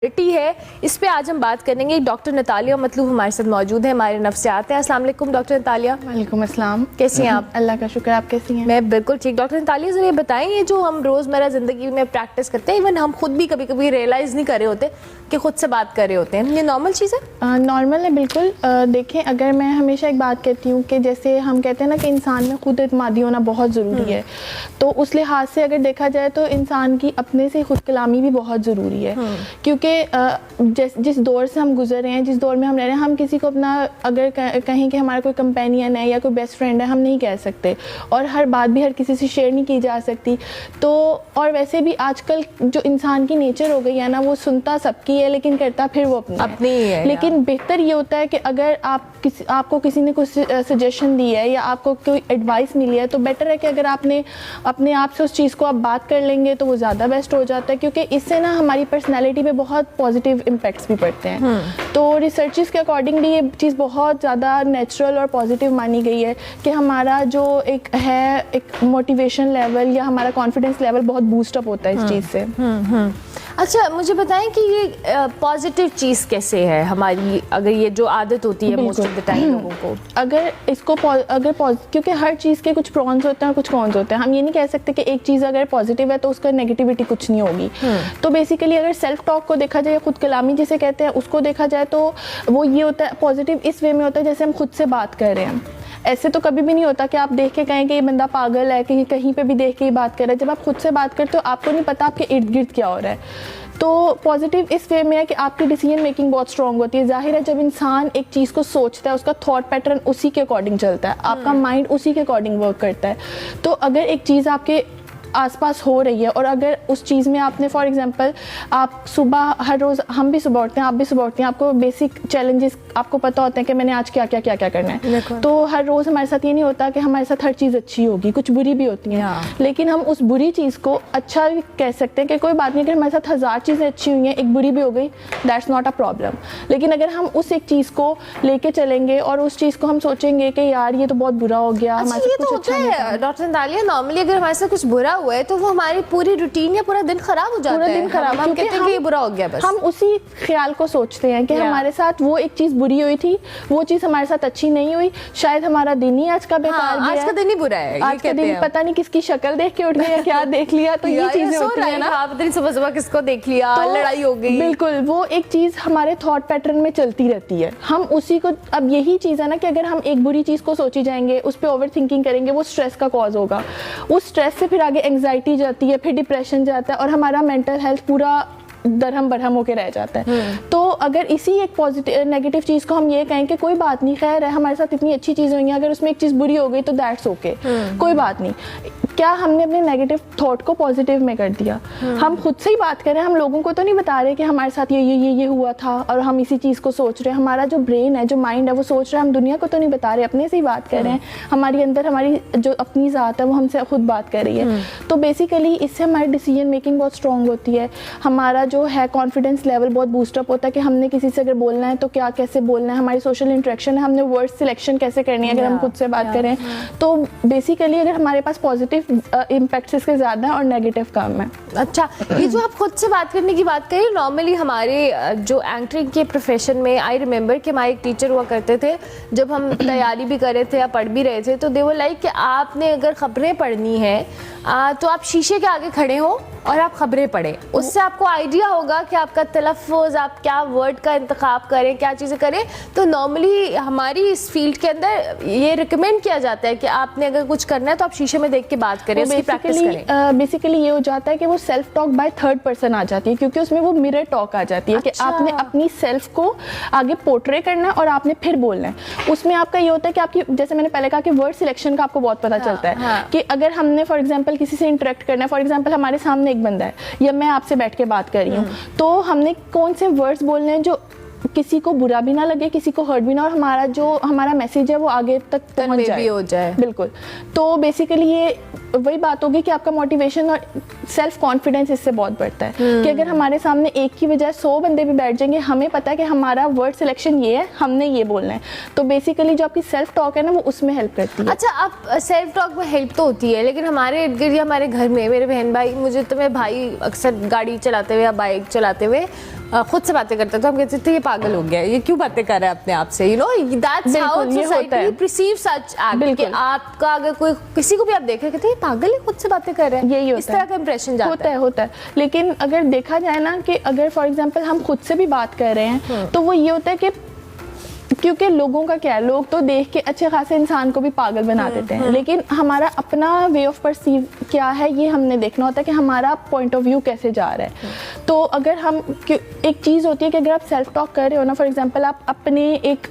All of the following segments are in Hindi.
पर्सनैलिटी है, इस पे आज हम बात करेंगे। डॉक्टर नतालिया मतलूब हमारे साथ मौजूद है, हमारे नफ्सियात हैं। अस्सलाम वालेकुम डॉक्टर नतालिया। वालेकुम अस्सलाम। कैसी हैं आप? अल्लाह का शुक्र, आप कैसी हैं? मैं बिल्कुल ठीक। डॉक्टर नतालिया ज़रा बताएं, ये जो हम रोज़मर्रा ज़िंदगी में प्रैक्टिस करते हैं, इवन हम खुद भी कभी कभी रियलाइज़ नहीं कर रहे होते कि खुद से बात कर रहे होते हैं, ये नॉर्मल चीज़ है? नॉर्मल है बिल्कुल। देखें, अगर मैं हमेशा एक बात कहती हूँ कि जैसे हम कहते हैं ना कि इंसान में खुद एतमादी होना बहुत ज़रूरी है, तो उस लिहाज से अगर देखा जाए तो इंसान की अपने से खुद कलामी भी बहुत ज़रूरी है। क्योंकि जिस दौर से हम गुजर रहे हैं, जिस दौर में हम रह रहे हैं, हम किसी को अपना अगर कहें कि हमारा कोई कंपेनियन है या कोई बेस्ट फ्रेंड है, हम नहीं कह सकते, और हर बात भी हर किसी से शेयर नहीं की जा सकती। तो और वैसे भी आजकल जो इंसान की नेचर हो गई है ना, वो सुनता सबकी है लेकिन करता फिर वो अपनी है। लेकिन बेहतर ये होता है कि अगर आपको किसी ने कुछ सजेशन दी है या आपको कोई एडवाइस मिली है, तो बेटर है कि अगर आपने अपने आप से उस चीज़ को आप बात कर लेंगे तो वो ज़्यादा बेस्ट हो जाता है, क्योंकि इससे ना हमारी पर्सनैलिटी पे बहुत पॉजिटिव इम्पैक्ट्स भी पड़ते हैं। तो रिसर्चेस के अकॉर्डिंगली ये चीज़ बहुत ज़्यादा नेचुरल और पॉजिटिव मानी गई है कि हमारा जो एक मोटिवेशन लेवल या हमारा कॉन्फिडेंस लेवल बहुत बूस्टअप होता है इस चीज़ से। अच्छा, मुझे बताएं कि ये पॉजिटिव चीज़ कैसे है हमारी, अगर ये जो आदत होती है मोस्ट ऑफ द टाइम लोगों को, अगर इसको क्योंकि हर चीज़ के कुछ प्रॉन्स होते हैं और कुछ कॉन्स होते हैं। हम ये नहीं कह सकते कि एक चीज़ अगर पॉजिटिव है तो उसका नेगेटिविटी कुछ नहीं होगी। तो बेसिकली अगर सेल्फ टॉक को देखा जाए, खुद कलामी जिसे कहते हैं, उसको देखा जाए तो वो ये होता है, पॉजिटिव इस वे में होता है जैसे हम खुद से बात कर रहे हैं। ऐसे तो कभी भी नहीं होता कि आप देख के कहें कि ये बंदा पागल है, कहीं पे भी देख के ही बात कर रहा है। जब आप खुद से बात करते हो आपको नहीं पता आपके इर्द गिर्द क्या हो रहा है। तो पॉजिटिव इस वे में है कि आपकी डिसीजन मेकिंग बहुत स्ट्रांग होती है। जाहिर है, जब इंसान एक चीज़ को सोचता है, उसका थॉट पैटर्न उसी के अकॉर्डिंग चलता है, आपका माइंड उसी के अकॉर्डिंग वर्क करता है। तो अगर एक चीज़ आपके आसपास हो रही है और अगर उस चीज़ में आपने फॉर एग्जांपल आप सुबह हर रोज़, हम भी सुबह उठते हैं, आप भी सुबह उठते हैं, आपको बेसिक चैलेंजेस आपको पता होते हैं कि मैंने आज क्या करना है। तो हर रोज़ हमारे साथ ये नहीं होता कि हमारे साथ हर चीज़ अच्छी होगी, कुछ बुरी भी होती हैं। लेकिन हम उस बुरी चीज़ को अच्छा भी कह सकते हैं कि कोई बात नहीं, अगर हमारे साथ 1000 चीज़ें अच्छी हुई हैं, एक बुरी भी हो गई, दैट्स नॉट अ प्रॉब्लम। लेकिन अगर हम उस एक चीज़ को लेके चलेंगे और उस चीज़ को हम सोचेंगे कि यार ये तो बहुत बुरा हो गया, हमारे साथ कुछ अच्छा नहीं था। डॉक्टर नतालिया, नॉर्मली अगर हमारे साथ कुछ बुरा हुआ है तो वो हमारी पूरी रूटीन या पूरा दिन खराब हो जाता है। पूरा दिन खराब, हम कहते हैं कि ये बुरा हो गया, बस हम उसी ख्याल को सोचते हैं कि हमारे साथ वो एक चीज़ बुरी हुई थी, वो चीज़ हमारे साथ अच्छी नहीं हुई, शायद हमारा दिन ही आज का बेकार गया। आज का दिन ही बुरा है, आज का दिन पता नहीं किसकी शक्ल देख के उठ गया या क्या देख लिया। तो ये चीजें होती है ना, पता नहीं सुबह किसको देख लिया, लड़ाई हो गई। बिल्कुल, वो एक चीज़ हमारे थॉट पैटर्न में चलती रहती है। हम उसी को, अब यही चीज़ है ना कि अगर हम एक बुरी चीज़ को सोची जाएंगे, उस पर ओवर थिंकिंग करेंगे, वो स्ट्रेस का कॉज होगा। उस स्ट्रेस से फिर आगे एंग्जाइटी जाती है, फिर डिप्रेशन जाता है और हमारा मेंटल हेल्थ पूरा दरहम बरहम होके रह जाता है। तो अगर इसी एक पॉजिटिव नेगेटिव चीज़ को हम ये कहें कि कोई बात नहीं, खैर है, हमारे साथ इतनी अच्छी चीज़ हुई है, अगर उसमें एक चीज़ बुरी हो गई तो दैट्स ओके, कोई बात नहीं। क्या हमने अपने नेगेटिव थॉट को पॉजिटिव में कर दिया? हम खुद से ही बात करें, हम लोगों को तो नहीं बता रहे कि हमारे साथ ये हुआ था और हम इसी चीज़ को सोच रहे हैं। हमारा जो ब्रेन है, जो माइंड है, वो सोच रहा है, हम दुनिया को तो नहीं बता रहे, अपने से ही बात कर रहे हैं। हमारी अंदर हमारी जो अपनी ज़ात है वो हमसे खुद बात कर रही है। तो बेसिकली इससे हमारी डिसीजन मेकिंग बहुत स्ट्रॉन्ग होती है, हमारा जो है कॉन्फिडेंस लेवल बहुत बूस्टअप होता है कि हमने किसी से अगर बोलना है तो क्या, कैसे बोलना है, हमारी सोशल इंटरेक्शन है, हमने वर्ड सिलेक्शन कैसे करनी है अगर हम खुद से बात करें। तो बेसिकली अगर हमारे पास पॉजिटिव इम्पैक्ट्स इसके ज़्यादा है और नेगेटिव कम है। अच्छा, ये जो आप खुद से बात करने की बात करें, नॉर्मली हमारे जो एंकरिंग के प्रोफेशन में, आई रिमेंबर कि हमारे एक टीचर हुआ करते थे, जब हम तैयारी भी कर रहे थे या पढ़ भी रहे थे, तो दे वो लाइक कि आपने अगर खबरें पढ़नी है तो आप शीशे के आगे खड़े हो और आप खबरें पढ़ें, उससे आपको आइडिया होगा कि आपका तलफ़्फ़ुज़, आप क्या वर्ड का इंतखाब करें, क्या चीज़ें करें। तो नॉर्मली हमारी इस फील्ड के अंदर ये रिकमेंड किया जाता है कि आपने अगर कुछ करना है तो आप शीशे में देख के बात करें, उसकी प्रैक्टिस करें। बेसिकली ये हो जाता है कि वो self talk by third person आ जाती है, क्योंकि उसमें वो मिरर टॉक आ जाती है कि आपने अपनी सेल्फ को आगे पोर्ट्रे करना है और आपने फिर बोलना है। उसमें आपका ये होता है कि आपकी, जैसे मैंने पहले कहा कि वर्ड सिलेक्शन का आपको बहुत पता चलता है कि अगर हमने फॉर एग्जाम्पल किसी से इंटरेक्ट करना है, फॉर एग्जाम्पल हमारे सामने एक बंदा है या मैं आपसे बैठ के बात कर रही हूँ, तो हमने कौन से वर्ड्स बोलने हैं जो किसी को बुरा भी ना लगे, किसी को हर्ट भी ना, और हमारा मैसेज है वो आगे तक पहुंच जाए, हो जाए। बिल्कुल। तो बेसिकली ये वही बात होगी कि आपका मोटिवेशन और सेल्फ कॉन्फिडेंस इससे बहुत बढ़ता है कि अगर हमारे सामने एक की बजाय 100 बंदे भी बैठ जाएंगे, हमें पता है कि हमारा वर्ड सिलेक्शन ये है, हमने ये बोलना है। तो बेसिकली जो आपकी सेल्फ टॉक है ना, वो उसमें हेल्प करती है। अच्छा, आप सेल्फ टॉक में हेल्प तो होती है, लेकिन हमारे इर्द गिर्द, हमारे घर में मेरे बहन भाई, मुझे तो मेरे भाई अक्सर गाड़ी चलाते हुए या बाइक चलाते हुए खुद से बातें करते हैं तो हम कहते थे ये पागल हो गया, ये क्यों बातें कर रहा है अपने आप से, यू नो दैट्स हाउ बिल्कुल, ये होता सोसाइटी है। परसीव सच एक्ट कि बिल्कुल। आपका अगर कोई किसी को भी आप देख रहे कहते हैं ये पागल है, खुद से बातें कर रहे हैं, यही इस तरह का इंप्रेशन जाता है। होता है। लेकिन अगर देखा जाए ना कि अगर फॉर एग्जांपल हम खुद से भी बात कर रहे हैं तो वो ये होता है कि क्योंकि लोगों का क्या है, लोग तो देख के अच्छे खासे इंसान को भी पागल बना देते हैं, लेकिन हमारा अपना वे ऑफ परसीव क्या है ये हमने देखना होता है कि हमारा पॉइंट ऑफ व्यू कैसे जा रहा है। तो अगर हम एक चीज़ होती है कि अगर आप सेल्फ टॉक कर रहे हो ना, फॉर एग्जांपल आप अपने एक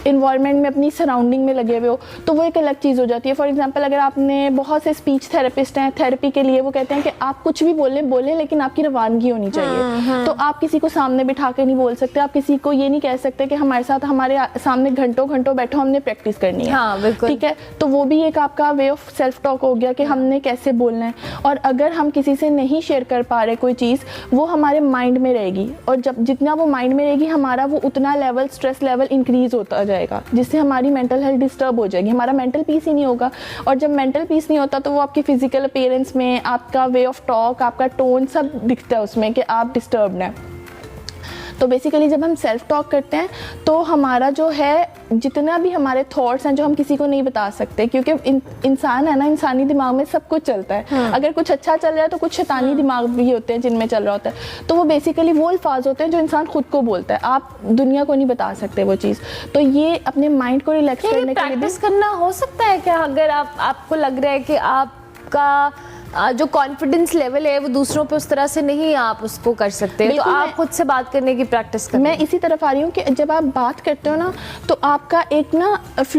इन्वायरमेंट में अपनी सराउंडिंग में लगे हुए हो तो वो एक अलग चीज़ हो जाती है। फॉर एग्जांपल अगर आपने बहुत से स्पीच थेरेपिस्ट हैं, थेरेपी के लिए वो कहते हैं कि आप कुछ भी बोलें लेकिन आपकी रवानगी होनी चाहिए। तो आप किसी को सामने बिठा के नहीं बोल सकते, आप किसी को ये नहीं कह सकते कि हमारे साथ हमारे सामने घंटों घंटों बैठो हमने प्रैक्टिस करनी है। हाँ, बिल्कुल। ठीक है, तो वो भी एक आपका वे ऑफ सेल्फ टॉक हो गया कि हमने कैसे बोलना है। और अगर हम किसी से नहीं शेयर कर पा रहे कोई चीज़, वो हमारे माइंड में रहेगी और जब जितना वो माइंड में रहेगी हमारा वो उतना लेवल स्ट्रेस लेवल इंक्रीज होता जाएगा, जिससे हमारी मेंटल हेल्थ डिस्टर्ब हो जाएगी, हमारा मेंटल पीस ही नहीं होगा। और जब मेंटल पीस नहीं होता तो वो आपकी फिजिकल अपीयरेंस में, आपका वे ऑफ टॉक, आपका टोन सब दिखता है उसमें कि आप डिस्टर्ब्ड हैं। तो बेसिकली जब हम सेल्फ टॉक करते हैं तो हमारा जो है जितना भी हमारे थॉट्स हैं जो हम किसी को नहीं बता सकते, क्योंकि इंसान है ना, इंसानी दिमाग में सब कुछ चलता है। अगर कुछ अच्छा चल रहा है तो कुछ शैतानी दिमाग भी होते हैं जिनमें चल रहा होता है। तो वो बेसिकली वो अल्फाज होते हैं जो इंसान खुद को बोलता है, आप दुनिया को नहीं बता सकते वो चीज़। तो ये अपने माइंड को रिलैक्स करने के लिए प्रैक्टिस करना हो सकता है क्या? अगर आपको लग रहा है कि आपका जो कॉन्फिडेंस लेवल है वो दूसरों पे उस तरह से नहीं आप उसको कर सकते, तो आप खुद से बात करने की प्रैक्टिस करें। मैं इसी तरफ आ रही हूँ कि जब आप बात करते हो ना तो आपका एक ना